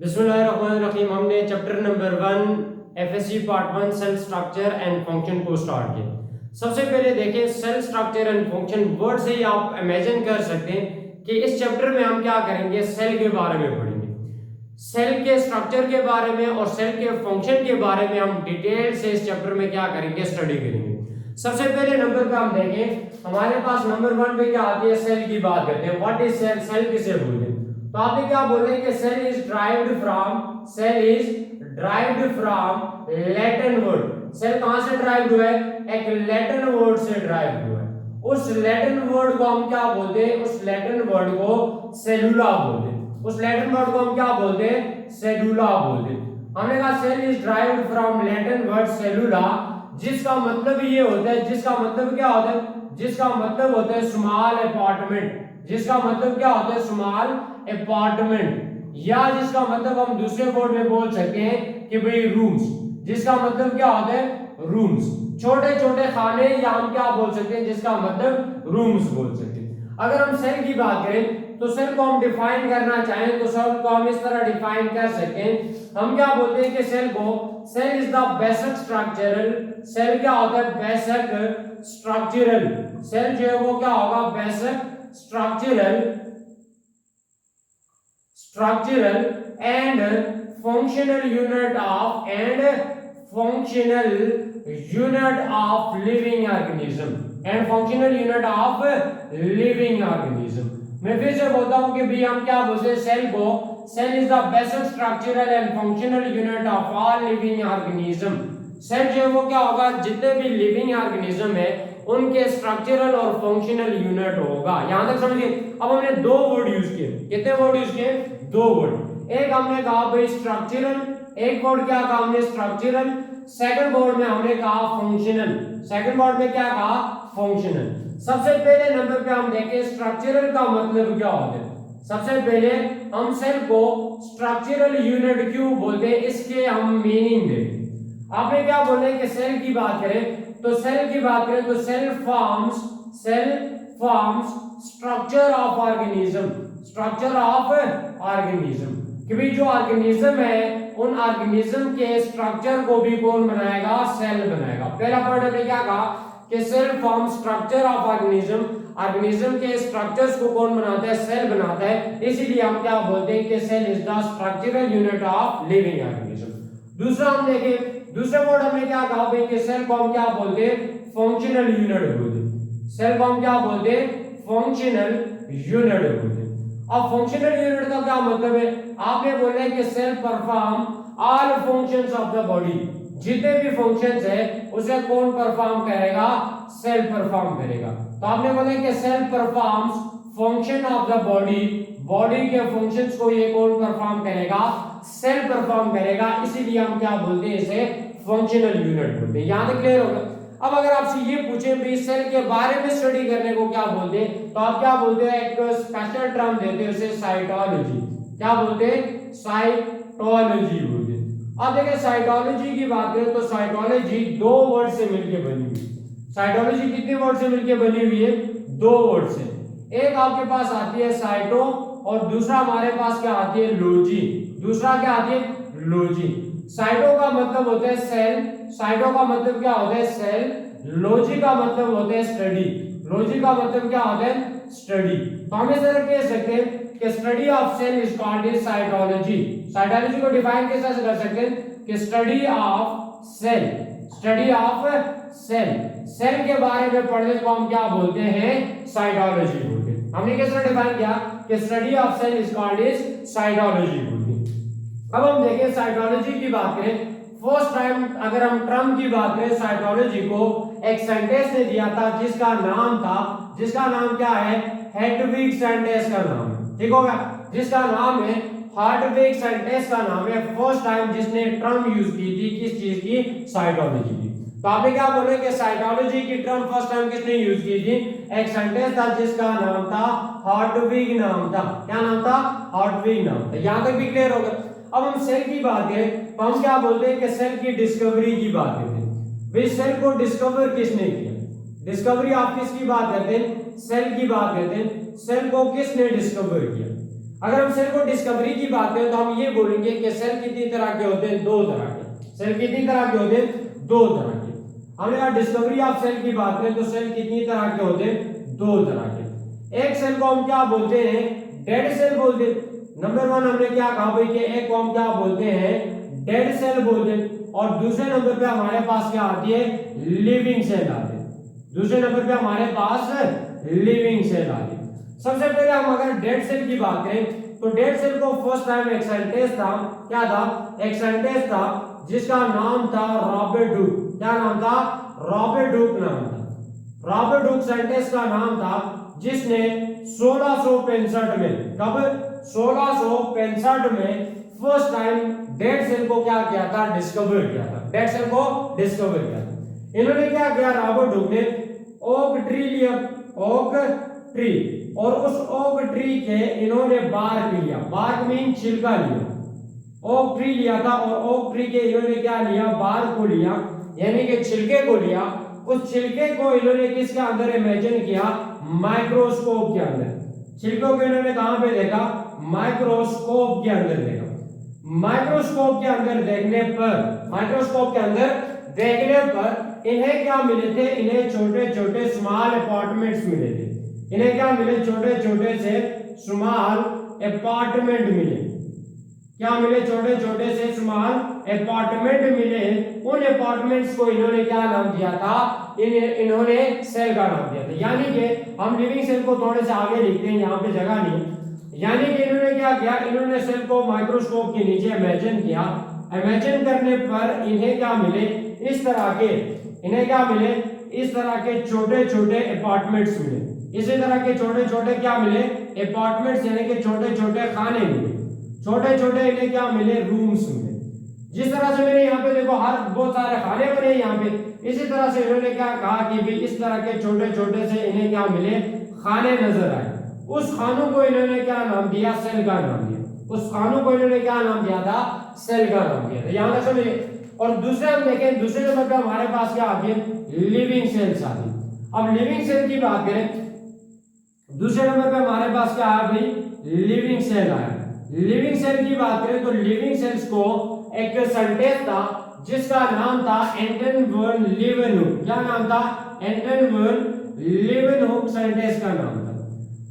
बिस्मिल्लाहिर्रहमानिर्रहीम। हमने chapter number 1 FSc part 1 cell structure and function को स्टार्ट किया। सबसे पहले देखें cell structure and function word से ही आप इमेजिन कर सकते हैं कि इस चैप्टर में हम क्या करेंगे, सेल के बारे में पढ़ेंगे। सेल के स्ट्रक्चर के बारे में और सेल के फंक्शन के बारे में हम डिटेल से इस चैप्टर में क्या करेंगे, स्टडी करेंगे। सबसे पहले नंबर पे हम देखें, हमारे पास नंबर 1 पे क्या आती है, सेल की बात करते हैं। व्हाट इज सेल, सेल किसे बोलते हैं। तो आपने क्या बोल रहे हैं कि cell is derived from Latin word. Cell कहां से ड्राइव्ड हुआ है, एक लैटिन वर्ड से ड्राइव्ड हुआ है। उस लैटिन वर्ड को हम क्या बोलते हैं, उस लैटिन वर्ड को सेलुला बोलते हैं। उस लैटिन वर्ड को हम क्या बोलते हैं, सेलुला बोलते हैं। हमने कहा cell is derived from Latin word cellula, जिसका मतलब ये होता है, जिसका मतलब क्या होता है, जिसका मतलब होता है स्मॉल अपार्टमेंट। जिसका मतलब क्या होता है, स्मॉल अपार्टमेंट, या जिसका मतलब हम दूसरे वर्ड में बोल सकते हैं कि भाई रूम्स। जिसका मतलब क्या होता है, रूम्स, छोटे छोटे खाने, या हम क्या बोल सकते हैं, जिसका मतलब रूम्स बोल सकते हैं। अगर हम सेल की बात करें तो सेल को हम डिफाइन करना चाहें तो सेल को हम इस तरह डिफाइन कर सकते हैं। हम क्या बोलते हैं कि cell is the basic structural. Cell क्या होता है, बेसिक स्ट्रक्चरल। सेल जो है वो क्या होगा, basic structural and functional unit of living organism। मैं फिर से बोलता हूं कि भाई हम क्या बोलते हैं सेल को, cell is the basic structural and functional unit of all living organism. Cell जो है वो क्या होगा, जितने भी लिविंग ऑर्गेनिज्म है उनके स्ट्रक्चरल और फंक्शनल यूनिट होगा। यहां तक समझिए। अब हमने दो वर्ड यूज किए। कितने वर्ड यूज किए, दो वर्ड। एक हमने कहा भाई स्ट्रक्चरल, एक वर्ड क्या कहा हमने, स्ट्रक्चरल। सेकंड वर्ड में हमने कहा फंक्शनल। सेकंड वर्ड में क्या कहा, फंक्शनल। सबसे पहले नंबर पे हम देखें स्ट्रक्चरल का मतलब क्या होता है। सबसे पहले हम सेल को स्ट्रक्चरल यूनिट क्यों बोलते हैं, इसके हम मीनिंग देखें। आपने क्या बोले कि सेल की बात करें तो सेल की बात करें तो cell forms structure of organism. कि भी जो ऑर्गेनिज्म है उन ऑर्गेनिज्म के स्ट्रक्चर को भी कौन बनाएगा, सेल बनाएगा। पहला पॉइंट हमने क्या कहा कि cell form structure of organism. Organism के स्ट्रक्चर्स को कौन बनाता है, सेल बनाता है। इसीलिए हम क्या बोलते हैं कि cell is the structural unit of living organism. दूसरा हम देखें, दूसरे वर्ड हमने क्या कहा भाई कि सेल को हम क्या बोलते हैं, फंक्शनल यूनिट बोलते हैं। सेल को हम क्या बोलते हैं, फंक्शनल यूनिट बोलते हैं। अब फंक्शनल यूनिट का क्या मतलब है, आपने बोला है कि cell perform all functions of the body. जितने भी फंक्शंस है उसे कौन परफॉर्म करेगा, सेल परफॉर्म करेगा। तो आपने बोला कि cell performs function of the body. Body के फंक्शंस को ये कौन परफॉर्म करेगा, सेल परफॉर्म करेगा। इसीलिए हम क्या बोलते हैं, इसे फंक्शनल यूनिट बोलते हैं। यहां तक क्लियर होगा। अब अगर आपसे ये पूछे भी सेल के बारे में स्टडी करने को क्या बोलते हैं, तो आप क्या बोलते हैं, एक स्पेशल टर्म देते हैं उसे साइटोलॉजी। क्या बोलते हैं, साइटोलॉजी बोलते हैं। अब देखिए साइटोलॉजी की बात करें तो साइटोलॉजी दो वर्ड से मिलकर बनी हुई। साइटोलॉजी कितने वर्ड से मिलकर बनी हुई है, दो वर्ड से। एक आपके पास आती है साइटो और दूसरा हमारे पास क्या आती है, लॉजी। दूसरा क्या आती है, लॉजी। साइटो का मतलब होता है सेल, साइटो का मतलब क्या होता है, सेल। लॉजी का मतलब होता है स्टडी, लॉजी का मतलब क्या होता है, स्टडी। तो हम इस तरह कह सकते हैं कि study of cell is called is cytology. Cytology को डिफाइन कैसे कर सकते हैं कि study of cell, study of cell. Cell के बारे में पढ़ने को हम क्या बोलते हैं, साइटोलॉजी बोलते हैं। हमने किस तरह डिफाइन किया कि study of cell is called is cytology बोलते हैं। अब हम देखें साइटोलॉजी की बात करें, फर्स्ट टाइम अगर हम टर्म की बात करें साइटोलॉजी को एक सेंटेंस ने दिया था जिसका नाम क्या है, हेडविग सेंटेंस का नाम है। ठीक होगा, जिसका नाम है हार्टविग सेंटेंस का नाम है। फर्स्ट टाइम जिसने टर्म यूज की थी, किस चीज की, साइटोलॉजी की। तो आपने क्या बोले कि साइटोलॉजी की टर्म फर्स्ट टाइम किसने यूज की थी, एक सेंटेंस था जिसका नाम था हार्टविग नाम था। क्या नाम था, हार्टविग नाम था। यहां तक भी क्लियर होगा। अब हम सेल की बात करें तो हम क्या बोलते हैं कि सेल की डिस्कवरी की बात करते हैं। भाई सेल को डिस्कवर किसने किया, डिस्कवरी आप किसकी बात करते हैं, सेल की बात करते हैं। सेल को किसने डिस्कवर किया, अगर हम सेल को डिस्कवरी की बात करें तो हम ये बोलेंगे कि सेल कितनी तरह के होते हैं, दो तरह के। सेल कितनी तरह के होते हैं, दो तरह के। हमने कहा डिस्कवरी ऑफ सेल की बात करें तो सेल कितनी तरह के होते हैं, दो तरह के। एक सेल को हम क्या बोलते हैं, डेड सेल बोलते हैं। नंबर 1 हमने क्या कहा भाई कि एक को हम क्या बोलते हैं, डेड सेल बोलते हैं। और दूसरे नंबर पे हमारे पास क्या आती है, लिविंग सेल आती है। दूसरे नंबर पे हमारे पास लिविंग सेल आती है। सबसे पहले हम अगर डेड सेल की बात करें तो डेड सेल को फर्स्ट टाइम एक साइंटिस्ट था, क्या था, एक साइंटिस्ट था जिसका नाम था रॉबर्ट डूक। क्या नाम था, रॉबर्ट डूक नाम था। रॉबर्ट डूक साइंटिस्ट का नाम था जिसने 1665 में, कब, 1665 में फर्स्ट टाइम डेड सेल को क्या किया था, डिस्कवर किया था। डेड सेल को डिस्कवर किया था। इन्होंने क्या किया, रॉबर्ट डूक ने ओक ट्री लिया, ओक ट्री, और उस ओक ट्री के इन्होंने बार्क लिया, बार्क मीन छिलका लिया। ओक ट्री लिया था और ओक ट्री के इन्होंने क्या लिया, बार्क को लिया, यानी कि छिलके को लिया। उस छिलके को इन्होंने किसके अंदर इमेजिन किया, माइक्रोस्कोप के अंदर। छिलकों को इन्होंने कहां पे देखा, माइक्रोस्कोप के अंदर देखा। माइक्रोस्कोप के अंदर देखने पर, माइक्रोस्कोप के अंदर देखने पर इन्हें क्या मिले थे, इन्हें छोटे छोटे स्मॉल अपार्टमेंट्स मिले थे। इन्हें क्या मिले, छोटे छोटे से स्मॉल अपार्टमेंट मिले। क्या मिले, छोटे छोटे से स्मॉल अपार्टमेंट मिले। उन अपार्टमेंट्स को इन्होंने क्या नाम दिया था, इन्होंने सेल का नाम दिया था। यानी कि हम लिविंग सेल को थोड़े से आगे लिखते हैं, यहाँ पे जगह नहीं। यानी कि इन्होंने क्या किया, इन्होंने सेल को माइक्रोस्कोप के नीचे इमेजिन किया। इमेजिन करने पर इन्हें क्या मिले, इस तरह के, इन्हें क्या मिले, इस तरह के छोटे छोटे अपार्टमेंट्स मिले। इसी तरह के छोटे छोटे क्या मिले, अपार्टमेंट्स, यानी कि छोटे छोटे खाने मिले, छोटे छोटे इन्हें क्या मिले, रूम्स मिले। जिस तरह से मैंने यहाँ पे देखो हर बहुत सारे खाने बने यहाँ पे, इसी तरह से इन्होंने क्या कहा कि भी इस तरह के छोटे छोटे से इन्हें क्या मिले, खाने नजर आए। उस खानों को इन्होंने क्या नाम दिया, सेल का नाम दिया। उस खानों को इन्होंने क्या नाम दिया था, सेल का नाम दिया था। यहाँ तक समझिए। और दूसरे हम देखें, दूसरे नंबर पे हमारे पास क्या आती है, लिविंग सेल्स आती है। अब लिविंग सेल की बात करें, दूसरे नंबर पे हमारे पास क्या आया भाई, लिविंग सेल आया। लिविंग सेल की बात करें तो लिविंग सेल्स को एक साइंटिस्ट था जिसका नाम था एंटन वन लीवेनहुक। क्या नाम था, एंटन वन लीवेनहुक साइंटिस्ट का नाम था।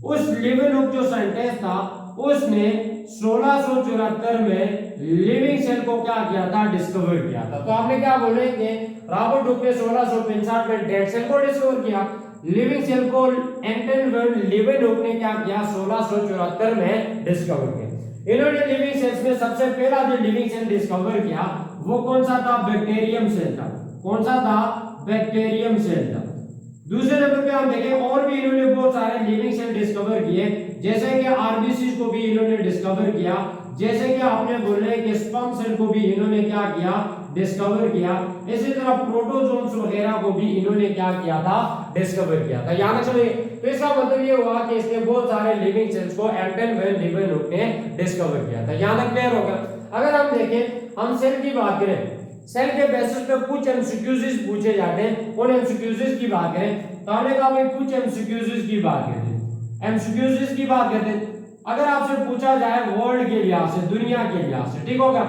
उस लीवेनहुक जो साइंटिस्ट था उसने 1674 में लिविंग सेल को क्या किया था, डिस्कवर किया था। तो आपने क्या बोले कि रॉबर्ट डूक ने 1665 में डेड सेल को डिस्कवर किया, लिविंग सेल को एंटन वन लीवेनहुक ने क्या किया, 1674 में डिस्कवर किया। इन्होंने लिविंग सेल्स में सबसे पहला जो लिविंग सेल डिस्कवर किया वो कौन सा था, बैक्टीरियम सेल था। कौन सा था, बैक्टीरियम सेल था। दूसरे नंबर पे हम देखें और भी इन्होंने बहुत सारे लिविंग सेल डिस्कवर किए, जैसे कि आरबीसी को भी इन्होंने डिस्कवर किया, जैसे कि आपने बोले कि स्पर्म सेल को भी इन्होंने क्या किया, डिस्कवर किया। इसी तरह प्रोटोजोन्स वगैरह को भी इन्होंने क्या किया था, डिस्कवर किया था। याद रखिए। तो इसका मतलब ये हुआ कि इसने बहुत सारे लिविंग सेल्स को एंटन वन लीवेनहुक ने डिस्कवर किया था। यहां तक क्लियर होगा। अगर हम देखें, हम सेल की बात करें, सेल के बेसिस पे कुछ एमसीक्यूज पूछे जाते हैं। उन एमसीक्यूज की बात करें तो हमने कहा भाई कुछ एमसीक्यूज की बात करते हैं। एमसीक्यूज की बात करते हैं, अगर आपसे पूछा जाए वर्ल्ड के लिहाज से, दुनिया के लिहाज से, ठीक होगा।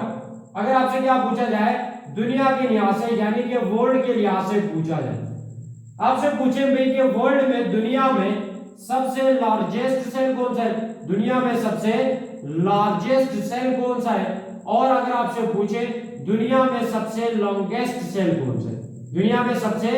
अगर आपसे क्या पूछा जाए, दुनिया के लिहाज से, यानी कि वर्ल्ड के लिहाज से पूछा जाए, आपसे पूछे भाई कि वर्ल्ड में, दुनिया में सबसे लार्जेस्ट सेल कौन सा है, दुनिया में सबसे लार्जेस्ट सेल कौन सा है, और अगर आपसे पूछे दुनिया में सबसे लॉन्गेस्ट सेल कौन सा है, दुनिया में सबसे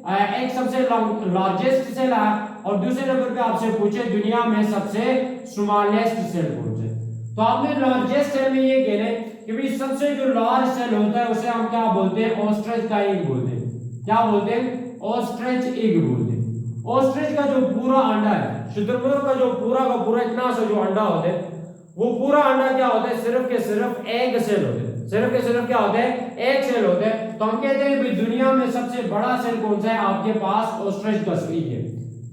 एक सबसे लार्जेस्ट सेल है, और दूसरे नंबर पे आपसे पूछे दुनिया में सबसे स्मॉलेस्ट सेल कौन सा है। तो आपने लार्जेस्ट सेल में ये कह रहे कि भाई सबसे जो लार्ज सेल होता है उसे हम क्या बोलते हैं, ऑस्ट्रिच का एग बोलते हैं। क्या बोलते हैं, ऑस्ट्रिच एग बोलते हैं। ऑस्ट्रिच का जो पूरा अंडा है, शुतुरमुर्ग का जो पूरा इतना सा जो अंडा होता है, वो पूरा अंडा क्या होता है, सिर्फ के सिर्फ एग सेल होते हैं। सिर्फ के सिर्फ क्या होते हैं, एक सेल होते हैं। तो हम कहते हैं भाई दुनिया में सबसे बड़ा सेल कौन सा है, आपके पास ऑस्ट्रिच का एग है,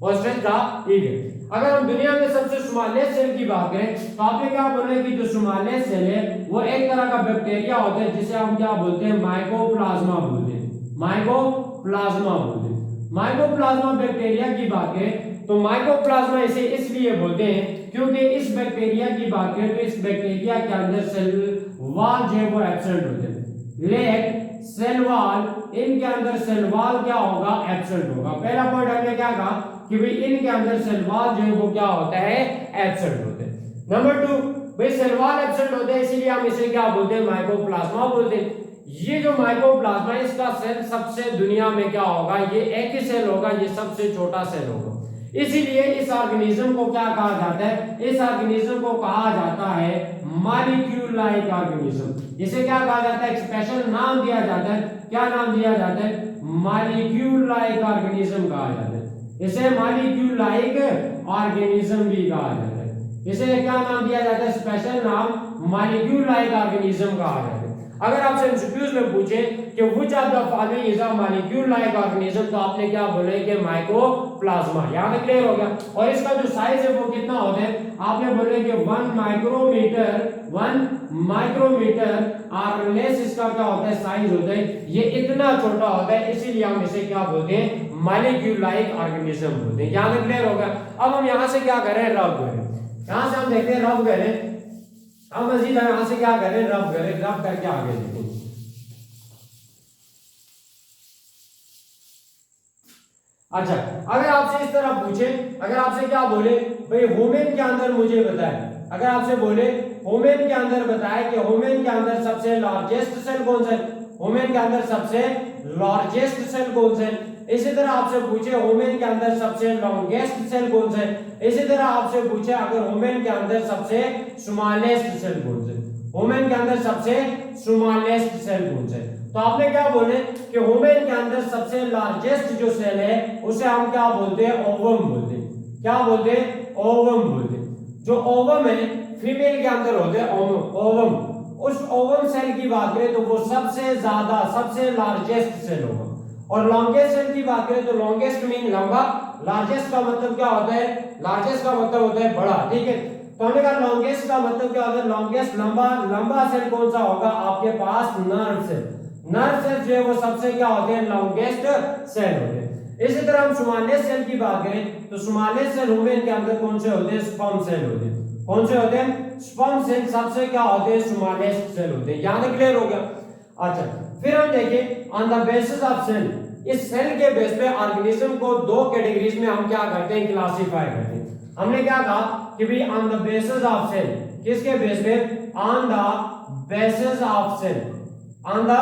ऑस्ट्रिच का एग है। अगर हम दुनिया में सबसे स्मॉलेस्ट सेल की बात करें तो आपने क्या बोला कि जो स्मॉलेस्ट सेल है वो एक तरह का बैक्टीरिया होता है जिसे हम क्या बोलते हैं, माइकोप्लाज्मा बोलते हैं। माइकोप्लाज्मा बोलते हैं। माइकोप्लाज्मा बैक्टीरिया की बात करें तो माइकोप्लाज्मा इसे इसलिए बोलते हैं क्योंकि इस बैक्टीरिया की बात करें तो इस बैक्टीरिया के अंदर सेल वॉल जो है वो एब्सेंट होते हैं। लेट सेल वॉल, इनके अंदर सेल वॉल क्या होगा, एब्सेंट होगा। पहला पॉइंट हमने क्या कहा कि भाई इनके अंदर सेल वॉल जो है वो क्या होता है, एब्सेंट होते हैं। नंबर 2, भाई सेल वॉल एब्सेंट होते हैं इसीलिए हम इसे क्या बोलते हैं, माइकोप्लाज्मा बोलते हैं। ये जो माइकोप्लाज्मा है इसका सेल सबसे दुनिया में क्या होगा, ये एक ही सेल होगा, ये सबसे छोटा सेल होगा। इसीलिए इस ऑर्गेनिज्म को क्या कहा जाता है, इस ऑर्गेनिज्म को कहा जाता है मॉलिक्यूल लाइक ऑर्गेनिज्म। इसे क्या कहा जाता है, एक स्पेशल नाम दिया जाता है। क्या नाम दिया जाता है, मॉलिक्यूल लाइक ऑर्गेनिज्म कहा जाता है। इसे मॉलिक्यूल लाइक ऑर्गेनिज्म भी कहा जाता है। इसे क्या नाम दिया जाता है, स्पेशल नाम मॉलिक्यूल लाइक ऑर्गेनिज्म कहा जाता है। अगर आपसे एमसीक्यूज में पूछे कि which of the following is a molecule like organism, तो आपने क्या बोले कि माइकोप्लाज्मा। यहां तक क्लियर हो गया। और इसका जो साइज है वो कितना होता है, आपने बोले कि 1 माइक्रोमीटर और लेस इसका क्या होता है, साइज होता है, ये इतना छोटा होता है, इसीलिए हम इसे क्या बोलते हैं, मॉलिक्यूल लाइक ऑर्गेनिज्म बोलते हैं। यहां तक क्लियर हो गया। अब हम यहां से क्या करें, रब करें। यहां से हम देखते हैं रब करें। हम मजीद यहां से क्या करें, रब करें, रब करके आगे देखें। अच्छा, अगर आपसे इस तरह पूछे, अगर आपसे क्या बोले भाई होमेन के अंदर मुझे बताए, अगर आपसे बोले होमेन के अंदर बताए कि होमेन के अंदर सबसे लार्जेस्ट सेल कौन सा है, होमेन के अंदर सबसे लार्जेस्ट सेल कौन सा है। इसी तरह आपसे पूछे होमेन के अंदर सबसे लॉन्गेस्ट सेल कौन सा है। इसी तरह आपसे पूछे अगर होमेन के अंदर सबसे स्मॉलेस्ट सेल कौन सा है, होमेन के अंदर सबसे स्मॉलेस्ट सेल कौन सा है, तो आपने क्या बोले कि होमेन के अंदर सबसे लार्जेस्ट जो सेल है उसे हम क्या बोलते हैं, ओवम बोलते हैं। क्या बोलते हैं, ओवम बोलते हैं। जो ओवम है फीमेल के अंदर होते हैं ओवम। उस ओवम सेल की बात करें तो वो सबसे ज्यादा, सबसे लार्जेस्ट सेल होगा। और लॉन्गेस्ट सेल की बात करें तो लॉन्गेस्ट मीन लंबा, लार्जेस्ट का मतलब क्या होता है, लार्जेस्ट का मतलब होता है बड़ा। ठीक है, तो हमने कहा लॉन्गेस्ट का मतलब क्या होता है, लॉन्गेस्ट लंबा, लंबा सेल कौन सा होगा आपके पास, नर्व सेल। नर्व सेल जो है वो सबसे क्या होते हैं, लॉन्गेस्ट सेल होते हैं। इसी तरह हम स्मॉलेस्ट सेल की बात करें तो स्मॉलेस्ट सेल वुमेन के अंदर कौन से होते हैं, स्पर्म सेल होते हैं। कौन से होते हैं, स्पर्म सेल सबसे क्या होते हैं, स्मॉलेस्ट सेल होते हैं। यहां तक क्लियर हो गया। अच्छा, फिर हम देखें on the basis of cell, इस सेल के बेस पे ऑर्गेनिज्म को दो कैटेगरीज में हम क्या करते हैं, क्लासिफाई करते हैं। हमने क्या कहा कि भी on the basis of cell, किसके बेस पे, on the basis of cell, on the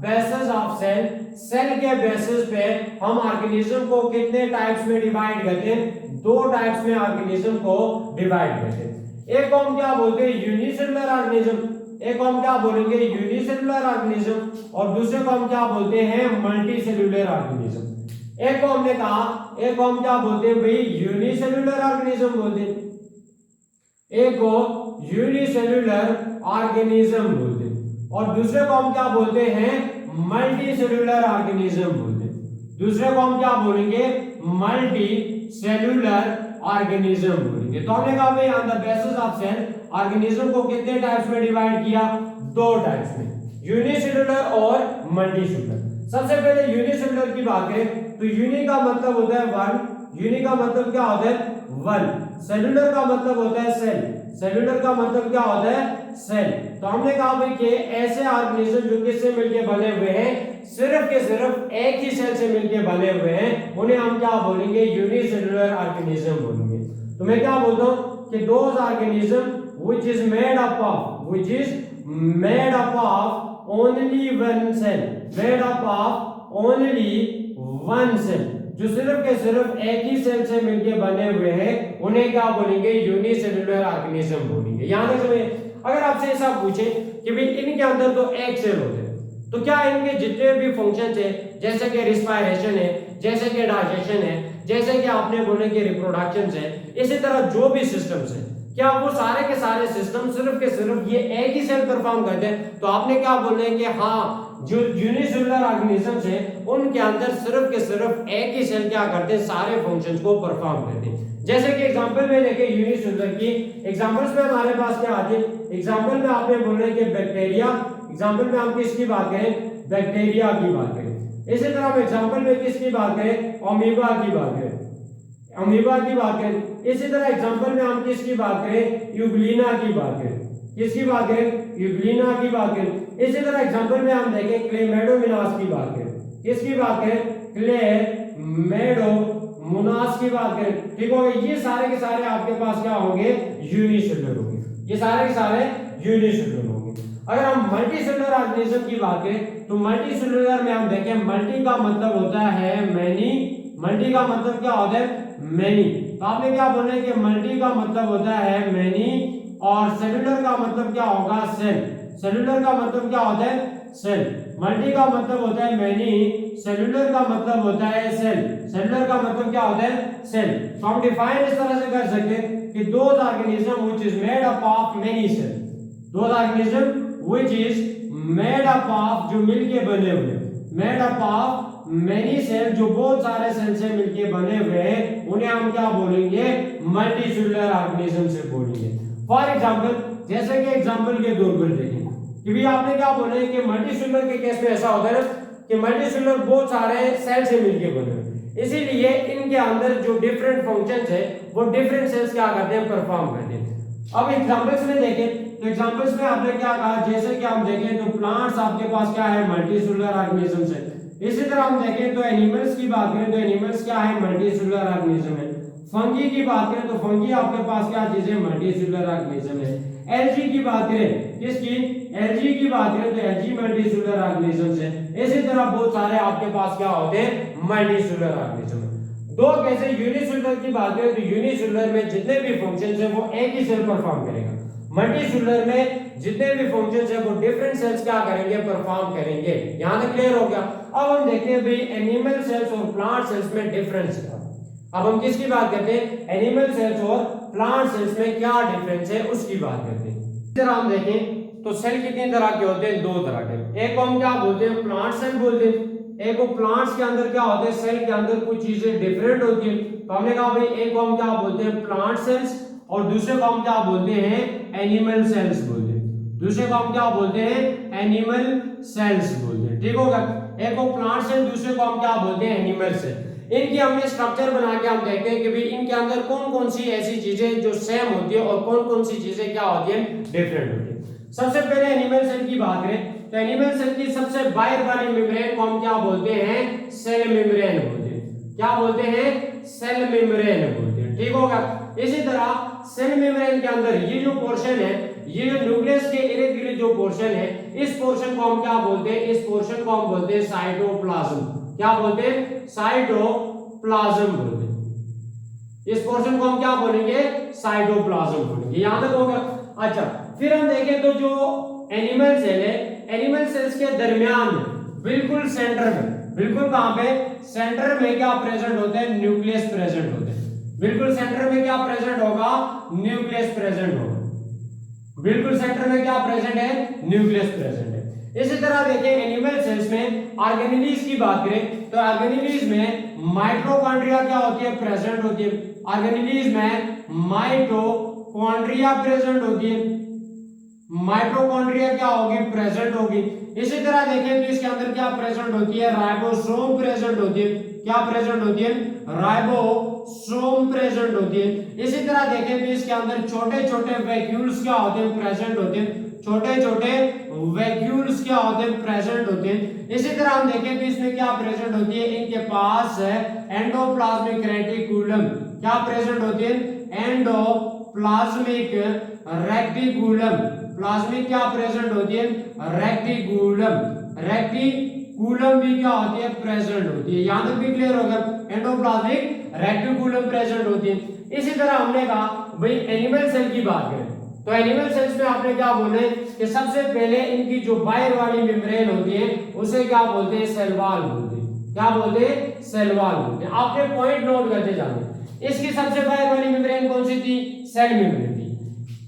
basis of cell, cell के बेसिस पे हम ऑर्गेनिज्म को कितने टाइप्स में डिवाइड करते हैं, दो टाइप्स में ऑर्गेनिज्म को डिवाइड करते हैं। एक को हम क्या बोलते हैं, यूनिसेलुलर ऑर्गेनिज्म, एक को हम क्या बोलेंगे, यूनिसेलुलर ऑर्गेनिज्म, और दूसरे को हम क्या बोलते हैं, मल्टी सेलुलर ऑर्गेनिज्म। एक को हमने कहा, एक को हम क्या बोलते हैं भाई, यूनिसेलुलर ऑर्गेनिज्म बोलते हैं, एक को यूनिसेलुलर ऑर्गेनिज्म बोलते हैं, और दूसरे को हम क्या बोलते हैं, मल्टी सेलुलर ऑर्गेनिज्म बोलते हैं। दूसरे को हम क्या बोलेंगे, मल्टी सेलुलर ऑर्गेनिज्म बोलेंगे। तो हमने कहा भाई on the basis of cell organism को कितने टाइप्स में डिवाइड किया, दो टाइप्स में, यूनिसेलुलर और मल्टीसेलुलर। सबसे पहले यूनिसेलुलर की बात करें तो यूनि का मतलब होता है वन, यूनि का मतलब क्या होता है, वन। सेलुलर का मतलब होता है सेल, सेलुलर का मतलब क्या होता है, सेल। तो हमने कहा भाई कि ऐसे ऑर्गेनिज्म जो किससे मिलके बने हुए हैं, सिर्फ के सिर्फ एक ही सेल से मिलके बने हुए हैं, उन्हें हम क्या बोलेंगे, यूनिसेलुलर ऑर्गेनिज्म बोलेंगे। तो मैं क्या बोलता हूं कि those organism which is made up of only one cell, made up of only one cell, जो सिर्फ के सिर्फ एक ही सेल से मिलके बने हुए हैं, उन्हें क्या बोलेंगे, यूनिसेलुलर ऑर्गेनिज्म बोलेंगे। यहां तक समझे। अगर आपसे ऐसा पूछे कि भाई इनके अंदर तो एक सेल होते हैं, तो क्या इनके जितने भी फंक्शंस है, जैसे कि रिस्पायरेशन है, जैसे कि डाइजेशन है, जैसे कि आपने बोले कि रिप्रोडक्शन है, इसी तरह जो भी सिस्टम्स है, क्या वो सारे के सारे सिस्टम सिर्फ के सिर्फ ये एक ही सेल परफॉर्म करते हैं। तो आपने क्या बोलना है कि हाँ, जो यूनिसेलुलर ऑर्गेनिजम्स है उनके अंदर सिर्फ के सिर्फ एक ही सेल क्या करते हैं, सारे फंक्शंस को परफॉर्म करते हैं। जैसे कि एग्जांपल में देखें यूनिसेलुलर की एग्जांपल्स में हमारे पास क्या आते हैं, एग्जांपल में आपने बोलना है कि बैक्टीरिया, एग्जांपल में हम किसकी बात करें, बैक्टीरिया की बात करें। इसी तरह हम एग्जांपल में किसकी बात करें, अमीबा की बात करें। अमीबा की बात करें। इसी तरह एग्जांपल में हम किसकी बात करें, यूग्लिना की बात करें, किसकी बात करें, यूग्लिना की बात करें। इसी तरह एग्जांपल में हम देखें क्लेमेडोमोनास की बात करें, किसकी बात करें, क्लेमेडोमोनास की बात करें, ठीक हो गया। ये सारे के सारे आपके पास क्या होंगे, यूनिसेलुलर होंगे, ये सारे के सारे यूनिसेलुलर होंगे। अगर हम मल्टीसेलुलर ऑर्गेनिज्म की बात करें तो मल्टीसेलुलर में हम देखें मल्टी का मतलब होता है मैनी, मल्टी का मतलब क्या होता है, मैनी। तो आपने क्या बोला है कि मल्टी का मतलब होता है मैनी और सेलुलर का मतलब क्या होगा, सेल। सेलुलर का मतलब क्या होता है, सेल। मल्टी का मतलब होता है मैनी, सेलुलर का मतलब होता है सेल। सेलुलर का मतलब क्या होता है, सेल। तो हम डिफाइन इस तरह से कर सकते हैं कि those organism which is made up of many cell, those organism which is made up of, जो मिलके बने हुए, made up of many cell, जो बहुत सारे सेल से मिलके बने हुए हैं, उन्हें हम क्या बोलेंगे, मल्टीसेलुलर ऑर्गेनिज्म से बोलेंगे। फॉर एग्जांपल, जैसे कि एग्जांपल के तौर पर देखें कि भी आपने क्या बोला है कि मल्टीसेलुलर के केस में ऐसा होता है ना कि मल्टीसेलुलर बहुत सारे सेल से मिलके बने हुए हैं, इसीलिए इनके अंदर जो डिफरेंट फंक्शंस है वो डिफरेंट सेल्स क्या करते हैं, परफॉर्म करते हैं। अब एग्जांपल्स में देखें तो एग्जांपल्स में आपने क्या कहा, जैसे कि हम देखें तो प्लांट्स आपके पास क्या है, मल्टीसेलुलर ऑर्गेनिज्म्स है। इसी तरह हम देखें तो एनिमल्स की बात करें तो एनिमल्स क्या है, मल्टीसेलुलर ऑर्गेनिज्म है। फंगी की बात करें तो फंगी आपके पास क्या चीज है, मल्टीसेलुलर ऑर्गेनिज्म है। एलजी की बात करें, किसकी, एलजी की बात करें तो एलजी मल्टीसेलुलर ऑर्गेनिज्म्स है। इसी तरह बहुत सारे आपके पास क्या होते हैं, मल्टीसेलुलर ऑर्गेनिज्म। दो कैसे, यूनिसेलुलर की बात करें तो यूनिसेलुलर में जितने भी फंक्शंस है वो एक ही सेल परफॉर्म करेगा, मल्टीसेलुलर में जितने भी फंक्शंस है वो डिफरेंट सेल्स क्या करेंगे, परफॉर्म करेंगे। यहां तक क्लियर हो गया। अब हम देखते हैं भाई एनिमल सेल्स और प्लांट सेल्स में डिफरेंस है। अब हम किसकी बात करते हैं, एनिमल सेल्स और प्लांट सेल्स में क्या डिफरेंस है उसकी बात करते हैं। इस तरह हम देखें तो सेल कितनी तरह के होते हैं, दो तरह के। एक को हम क्या बोलते हैं, प्लांट सेल बोलते हैं। एक को प्लांट्स के अंदर क्या होते हैं, सेल के अंदर कुछ चीजें डिफरेंट होती है। तो हमने कहा भाई एक को हम क्या बोलते हैं, प्लांट सेल्स, और दूसरे को हम क्या बोलते हैं, एनिमल सेल्स बोलते हैं। दूसरे को हम क्या बोलते हैं, एनिमल सेल्स बोलते हैं, ठीक होगा। एक को प्लांट सेल, दूसरे को हम क्या बोलते हैं, एनिमल सेल। इनकी हमने स्ट्रक्चर बना के हम देखते हैं कि भाई इनके अंदर कौन कौन सी ऐसी चीजें जो सेम होती है और कौन कौन सी चीजें क्या होती है, डिफरेंट होती है। सबसे पहले एनिमल सेल की बात करें तो एनिमल सेल की सबसे बाहर वाली मेम्ब्रेन को हम क्या बोलते हैं, सेल मेम्ब्रेन बोलते हैं। क्या बोलते हैं, सेल मेम्ब्रेन बोलते हैं, ठीक होगा। इसी तरह सेल मेम्ब्रेन के अंदर ये जो पोर्शन है, ये जो न्यूक्लियस के इर्द गिर्द जो पोर्शन है, इस पोर्शन को हम क्या बोलते हैं, इस पोर्शन को हम बोलते हैं साइटोप्लाज्म। क्या बोलते हैं, साइटोप्लाज्म बोलते हैं। इस पोर्शन को हम क्या बोलेंगे, साइटोप्लाज्म बोलेंगे। यहां तक होगा। अच्छा, फिर हम देखें तो जो एनिमल सेल है, एनिमल सेल्स के दरमियान बिल्कुल सेंटर में, बिल्कुल कहां पे, सेंटर में क्या प्रेजेंट होते हैं, न्यूक्लियस प्रेजेंट होते हैं। बिल्कुल सेंटर में क्या प्रेजेंट होगा, न्यूक्लियस प्रेजेंट होगा। बिल्कुल सेंटर में क्या प्रेजेंट है, न्यूक्लियस प्रेजेंट है। इसी तरह देखिए एनिमल सेल्स में ऑर्गेनेलीज की बात करें तो ऑर्गेनेलीज में माइटोकॉन्ड्रिया क्या होती है, प्रेजेंट होती है। ऑर्गेनेलीज में माइटोकॉन्ड्रिया प्रेजेंट होती है, माइटोकॉन्ड्रिया क्या होगी, प्रेजेंट होगी। इसी तरह देखें तो इसके अंदर क्या प्रेजेंट होती है, राइबोसोम प्रेजेंट होती है। क्या प्रेजेंट होती है, राइबोसोम प्रेजेंट होती है। इसी तरह देखें तो इसके अंदर छोटे छोटे वैक्यूल्स क्या होते हैं, प्रेजेंट होते हैं। छोटे छोटे वैक्यूल्स क्या होते हैं, प्रेजेंट होते हैं। इसी तरह हम देखें तो इसमें क्या प्रेजेंट होती है, इनके पास एंडोप्लाज्मिक रेटिकुलम क्या प्रेजेंट होती है, एंडोप्लाज्मिक रेटिकुलम। प्लाज्मिक क्या प्रेजेंट होती है, रेटिकुलम। रेटिकुलम भी क्या होती है, प्रेजेंट होती है। यहां तक भी क्लियर होगा, एंडोप्लाज्मिक रेटिकुलम प्रेजेंट होती है। इसी तरह हमने कहा भाई एनिमल सेल की बात करें तो एनिमल सेल्स में आपने क्या बोले कि सबसे पहले इनकी जो बाहर वाली मेम्ब्रेन होती है उसे क्या बोलते हैं, सेल वॉल बोलते हैं। क्या बोलते हैं, सेल वॉल बोलते हैं। आपने पॉइंट नोट करते जाने। इसकी सबसे बाहर वाली मेम्ब्रेन कौन सी थी, सेल मेम्ब्रेन थी।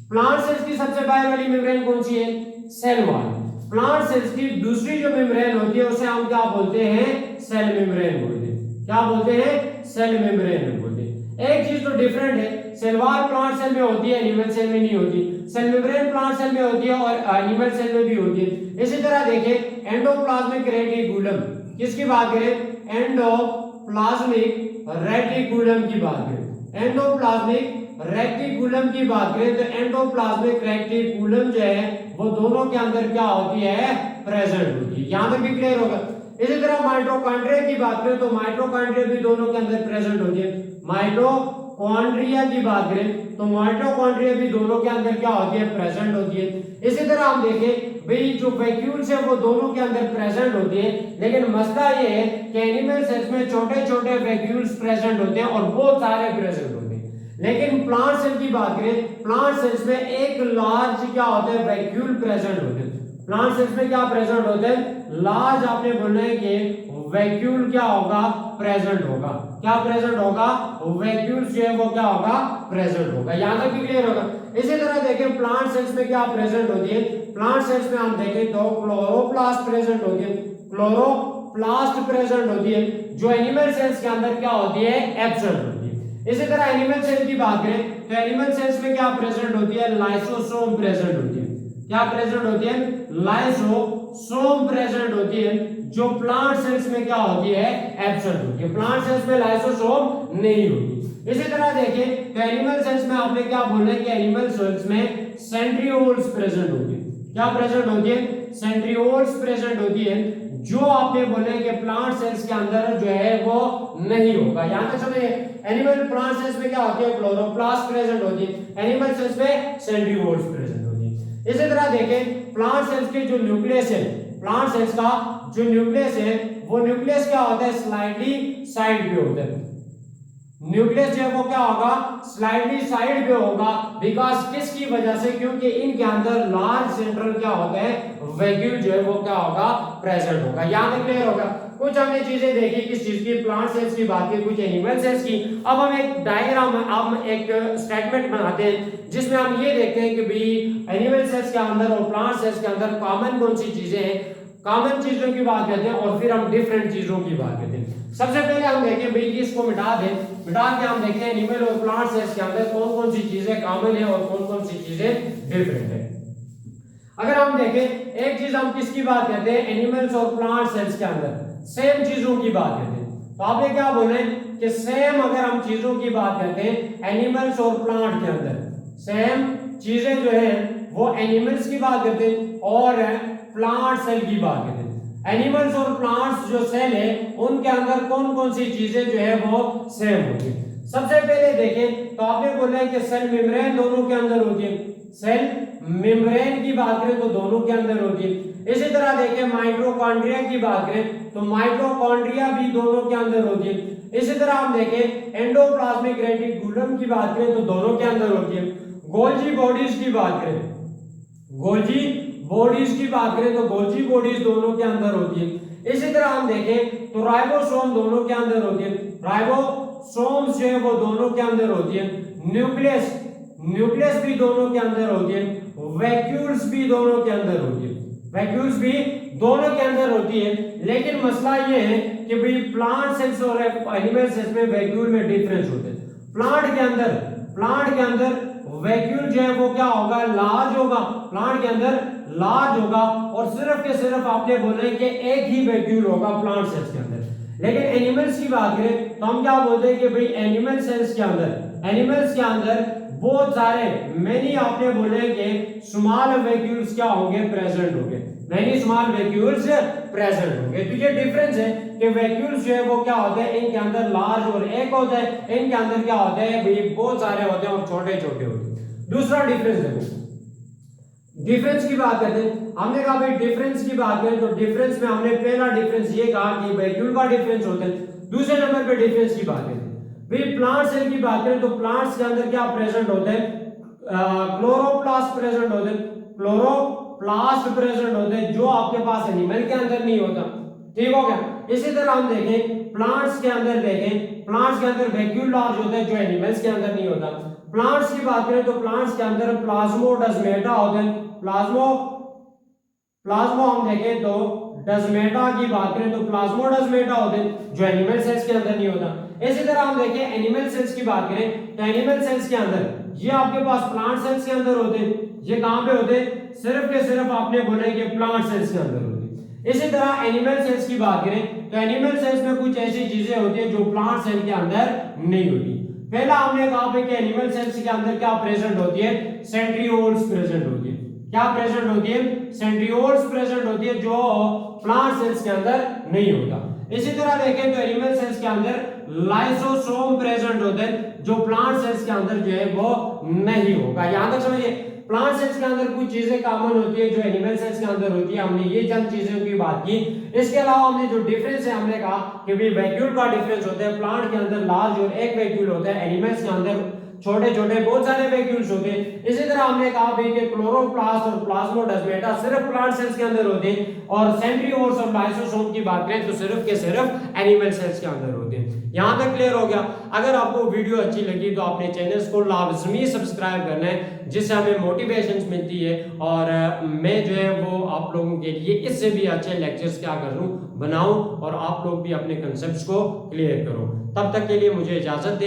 प्लांट सेल्स की सबसे बाहर वाली मेम्ब्रेन कौन सी है, सेल वॉल। प्लांट सेल्स की दूसरी जो मेम्ब्रेन होती है उसे हम क्या बोलते हैं, सेल मेम्ब्रेन बोलते हैं। क्या बोलते हैं, सेल मेम्ब्रेन बोलते हैं। एक चीज तो डिफरेंट है, सेल वॉल प्लांट सेल में होती है, एनिमल सेल में नहीं होती। सेल मेम्ब्रेन प्लांट सेल में होती है और एनिमल सेल में भी होती है। इसी तरह देखें एंडोप्लाज्मिक रेटिकुलम, किसकी बात करें, एंडोप्लाज्मिक रेटिकुलम की बात करें। एंडोप्लाज्मिक रेटिकुलम की बात करें तो एंडोप्लाज्मिक रेटिकुलम जो है वो दोनों के अंदर क्या होती है, प्रेजेंट होती है। यहां तक भी क्लियर होगा। इसी तरह माइटोकॉन्ड्रिया की बात करें तो माइटोकॉन्ड्रिया भी दोनों के अंदर प्रेजेंट होती है। माइटोकॉन्ड्रिया की बात करें तो माइटोकॉन्ड्रिया भी दोनों के अंदर क्या होती है, प्रेजेंट होती है। इसी तरह हम देखें भाई जो वैक्यूल्स है वो दोनों के अंदर प्रेजेंट होती है, लेकिन मसला ये है कि एनिमल सेल्स में छोटे छोटे वैक्यूल्स प्रेजेंट होते हैं और बहुत सारे प्रेजेंट होते हैं। लेकिन प्लांट सेल की बात करें, प्लांट सेल्स में एक लार्ज क्या होता है, वैक्यूल प्रेजेंट होते हैं। प्लांट सेल्स में क्या प्रेजेंट होते हैं, लार्ज आपने बोलना है कि वैक्यूल क्या होगा, प्रेजेंट होगा। क्या प्रेजेंट होगा, वैक्यूल जो है वो क्या होगा, प्रेजेंट होगा। यहां तक क्लियर होगा। इसी तरह देखें प्लांट सेल्स में क्या प्रेजेंट होती है, प्लांट सेल्स में हम देखें तो क्लोरोप्लास्ट प्रेजेंट होती है, क्लोरोप्लास्ट प्रेजेंट होती है, जो एनिमल सेल्स के अंदर क्या होती है, एब्सेंट होती है। इसी तरह एनिमल सेल की बात करें तो एनिमल सेल्स में क्या प्रेजेंट होती है, लाइसोसोम प्रेजेंट होती है। क्या प्रेजेंट होती है, लाइसोसोम प्रेजेंट होती है, जो प्लांट सेल्स में क्या होती है, एब्सेंट होती है। प्लांट सेल्स में लाइसोसोम नहीं होती। इसी तरह देखें तो एनिमल सेल्स में आपने क्या बोलना है कि एनिमल सेल्स में सेंट्रियोल्स प्रेजेंट होती है। क्या प्रेजेंट होती है, सेंट्रियोल्स प्रेजेंट होती है, जो आपने बोलना है कि प्लांट सेल्स के अंदर जो है वो नहीं होगा। यहां तक समझिए। एनिमल प्लांट सेल्स में क्या होती है, क्लोरोप्लास्ट प्रेजेंट होती है, एनिमल सेल्स में सेंट्रियोल्स प्रेजेंट होती है। इसी तरह देखें प्लांट सेल्स के जो न्यूक्लियस है, प्लांट सेल्स का जो न्यूक्लियस है वो न्यूक्लियस क्या होता है, स्लाइडली साइड पे होता है। न्यूक्लियस जो है वो क्या होगा, स्लाइडली साइड पे होगा। बिकॉज किसकी वजह से, क्योंकि इनके अंदर लार्ज सेंट्रल क्या होता है, वैक्यूल जो है वो क्या होगा, प्रेजेंट होगा। यहां तक क्लियर होगा। कुछ हमने चीजें देखी किस चीज की, प्लांट सेल्स की बात की, कुछ एनिमल सेल्स की। अब हम एक डायग्राम, हम एक स्टेटमेंट बनाते हैं जिसमें हम ये देखते हैं कि भाई एनिमल सेल्स के अंदर और प्लांट सेल्स के अंदर कॉमन कौन सी चीजें हैं, कॉमन चीजों की बात करते हैं और फिर हम डिफरेंट चीजों की बात करते हैं। सबसे पहले हम देखें भाई इसको मिटा दें, मिटा के हम देखते हैं एनिमल और प्लांट सेल्स के अंदर कौन कौन सी चीजें कॉमन है और कौन कौन सी चीजें डिफरेंट है। अगर हम देखें एक चीज हम किसकी बात करते हैं, एनिमल्स और प्लांट सेल्स के अंदर सेम चीजों की बात करते हैं। तो आपने क्या बोले कि सेम अगर हम चीजों की बात करते हैं एनिमल्स और प्लांट के अंदर, सेम चीजें जो है वो एनिमल्स की बात करते हैं और प्लांट सेल की बात करते हैं। एनिमल्स और प्लांट्स जो सेल है उनके अंदर कौन कौन सी चीजें जो है वो सेम होती है। सबसे पहले देखें तो आपने बोला है कि सेल मेम्ब्रेन दोनों के अंदर होती है, सेल मेम्ब्रेन की बात करें तो दोनों के अंदर होती है। इसी तरह देखें माइटोकॉन्ड्रिया की बात करें तो माइटोकॉन्ड्रिया भी दोनों के अंदर होती है। इसी तरह हम देखें एंडोप्लाज्मिक रेटिकुलम की बात करें तो दोनों के अंदर होती है। गोल्जी बॉडीज की बात करें, गोल्जी बॉडीज की बात करें तो गोल्जी बॉडीज दोनों के अंदर होती है। इसी तरह हम देखें तो राइबोसोम दोनों के अंदर होती है, राइबोसोम्स जो है वो दोनों के अंदर होती है। न्यूक्लियस, न्यूक्लियस भी दोनों के अंदर होती है। वैक्यूल्स भी दोनों के अंदर होती है, वैक्यूल्स भी दोनों के अंदर होती है। लेकिन मसला ये है कि भाई प्लांट सेल्स और एनिमल सेल्स में वैक्यूल में डिफरेंस होते हैं। प्लांट के अंदर वैक्यूल जो है वो क्या होगा, लार्ज होगा, प्लांट के अंदर लार्ज होगा और सिर्फ के सिर्फ आपने बोले कि एक ही वैक्यूल होगा प्लांट सेल्स के अंदर। लेकिन एनिमल्स की बात करें तो हम क्या बोलते हैं कि भाई एनिमल सेल्स के अंदर, एनिमल्स के अंदर बहुत सारे मेनी आपने बोले कि स्मॉल वैक्यूल्स क्या होंगे, प्रेजेंट होंगे, मेनी स्मॉल वैक्यूल्स प्रेजेंट होंगे। तो ये डिफरेंस है कि वैक्यूल्स जो है वो क्या होते हैं, इनके अंदर लार्ज और एक होता है, इनके अंदर क्या होता है भाई बहुत सारे होते हैं और छोटे छोटे होते हैं। दूसरा डिफरेंस देखो, डिफरेंस की बात करते हैं। हमने कहा भाई डिफरेंस की बात करें तो डिफरेंस में हमने पहला डिफरेंस ये कहा कि वैक्यूल का डिफरेंस होता है। दूसरे नंबर पे डिफरेंस की बात करें भाई प्लांट सेल की बात करें तो प्लांट्स के अंदर क्या प्रेजेंट होते हैं, क्लोरोप्लास्ट प्रेजेंट होते हैं, क्लोरोप्लास्ट प्रेजेंट होते हैं, जो आपके पास एनिमल के अंदर नहीं होता। ठीक हो गया। इसी तरह हम देखें प्लांट्स के अंदर, देखें प्लांट्स के अंदर वैक्यूल लार्ज होता है जो एनिमल्स के अंदर नहीं होता। प्लांट्स की बात करें तो प्लांट्स के अंदर प्लाज्मोडेस्माटा होते हैं, प्लाज्मो हम देखें तो डेस्माटा की बात करें तो प्लाज्मोडेस्माटा होते हैं जो एनिमल सेल्स के अंदर नहीं होता। इसी तरह हम देखें एनिमल सेल्स की बात करें तो एनिमल सेल्स के अंदर ये आपके पास प्लांट सेल्स के अंदर होते हैं, ये कहां पे होते हैं, सिर्फ के सिर्फ आपने बोले कि प्लांट सेल्स के अंदर होते हैं। इसी तरह एनिमल सेल्स की बात करें तो एनिमल सेल्स में कुछ ऐसी चीजें होती हैं जो प्लांट सेल के अंदर नहीं होती। पहला हमने कहा भाई कि एनिमल सेल्स के अंदर क्या प्रेजेंट होती है, सेंट्रियोल्स प्रेजेंट होती है। क्या प्रेजेंट होती है, सेंट्रियोल्स प्रेजेंट होती है, जो प्लांट सेल्स के अंदर नहीं होता। इसी तरह देखें तो एनिमल सेल्स के अंदर लाइसोसोम प्रेजेंट होते हैं, जो प्लांट सेल्स के अंदर जो है वो नहीं होगा। यहां तक समझिए, प्लांट सेल्स के अंदर कुछ चीजें कॉमन होती है जो एनिमल सेल्स के अंदर होती है, हमने ये चंद चीजों की बात की। इसके अलावा हमने जो डिफरेंस है, हमने कहा कि भी वैक्यूल का डिफरेंस होता है, प्लांट के अंदर लार्ज और एक वैक्यूल होता है, एनिमल्स के अंदर छोटे छोटे बहुत सारे वैक्यूल्स होते हैं। इसी तरह हमने कहा भी कि क्लोरोप्लास्ट और प्लाज्मोडेस्माटा सिर्फ प्लांट सेल्स के अंदर होते हैं, और सेंट्रियोल्स और लाइसोसोम की बात करें तो सिर्फ के सिर्फ एनिमल सेल्स के अंदर होते हैं। यहां तक क्लियर हो गया। अगर आपको वीडियो अच्छी लगी तो अपने चैनल्स को लाजमी सब्सक्राइब करना है, जिससे हमें मोटिवेशन मिलती है, और मैं जो है वो आप लोगों के लिए इससे भी अच्छे लेक्चर्स क्या कर लूं, बनाऊं, और आप लोग भी अपने कंसेप्ट्स को क्लियर करो। तब तक के लिए मुझे इजाजत दे।